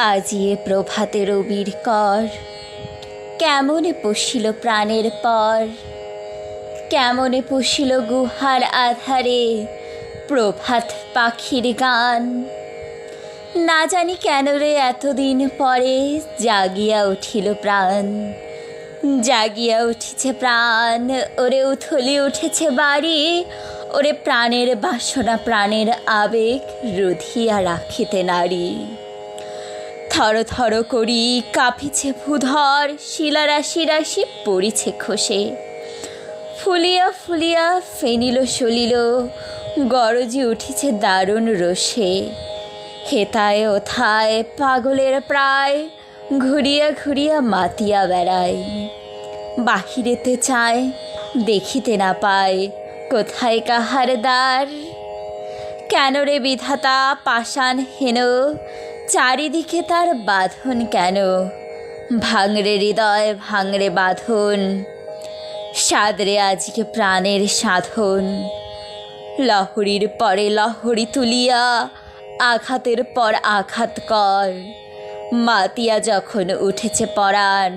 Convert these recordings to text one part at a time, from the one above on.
আজি এ প্রভাতে রবির কর কেমনে পশিল প্রাণের পর, কেমনে পশিল গুহার আধারে প্রভাত পাখির গান। না জানি কেন রে এতদিন পরে জাগিয়া উঠিল প্রাণ, জাগিয়া উঠিছে প্রাণ। ওরে উথলি উঠেছে বাড়ি, ওরে প্রাণের বাসনা প্রাণের আবেগ রুধিয়া রাখিতে নারী। থর থর করি কাঁপিছে ভূধর, শিলারাশি রাশি পড়িছে খসে। ফুলিয়া ফুলিয়া ফেনিল সলিল, গরজি উঠিছে দারুণ রোষে। হেতায় ওথায় পাগলের প্রায়, ঘুরিয়া ঘুরিয়া মাতিয়া বেড়ায়। বাহিরেতে চায় দেখিতে না পায়, কোথায় কাহার দ্বার। কেন রে বিধাতা পাষাণ হেন, চারিদিকে তার বাঁধন কেন। ভাঙরে হৃদয় ভাঙরে বাঁধন, সাদরে আজকে প্রাণের সাধন। লহরীর পরে লহরী তুলিয়া, আঘাতের পর আঘাত কর। মাতিয়া যখন উঠেছে পরাণ,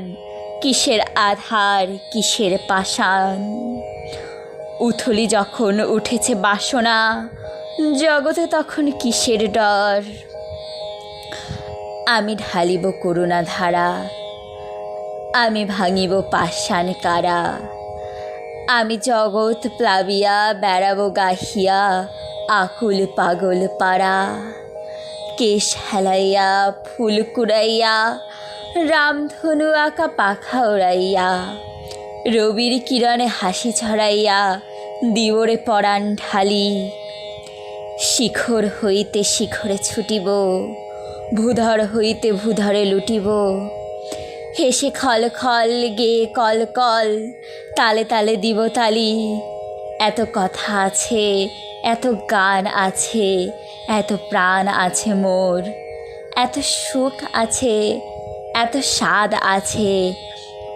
কিসের আধার কিসের পাষাণ। উথলি যখন উঠেছে বাসনা, জগতে তখন কিসের ডর। আমি ঢালিব করুণা ধারা, আমি ভাঙিব পাষাণ কারা। আমি জগৎ প্লাবিয়া বেড়াবো গাহিয়া, আকুল পাগল পাড়া। কেশ হেলাইয়া ফুল কুড়াইয়া, রামধনু আঁকা পাখা ওড়াইয়া। রবির কিরণে হাসি ছড়াইয়া, দিবরে পরাণ ঢালি। শিখর হইতে শিখরে ছুটিব, ভূধর হইতে ভূধরে লুটিব। হেসে খল খল গেয়ে কল কল, তালে তালে দিব তালি। এত কথা আছে এত গান আছে, এত প্রাণ আছে মোর। এত সুখ আছে এত স্বাদ আছে,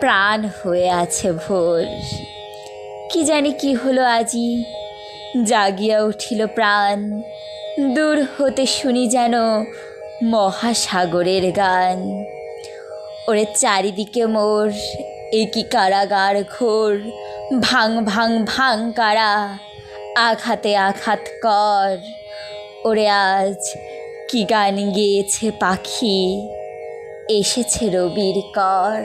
প্রাণ হয়ে আছে ভোর। কি জানি কি হলো আজি, জাগিয়া উঠিল প্রাণ। দূর হতে শুনি যেন মহাসাগরের গান। ওরে চারিদিকে মোর একই কারাগার ঘোর, ভাং ভাং ভাং কারা, আঘাতে আঘাত কর। ওরে আজ কি গান গেয়েছে পাখি, এসেছে রবির কর।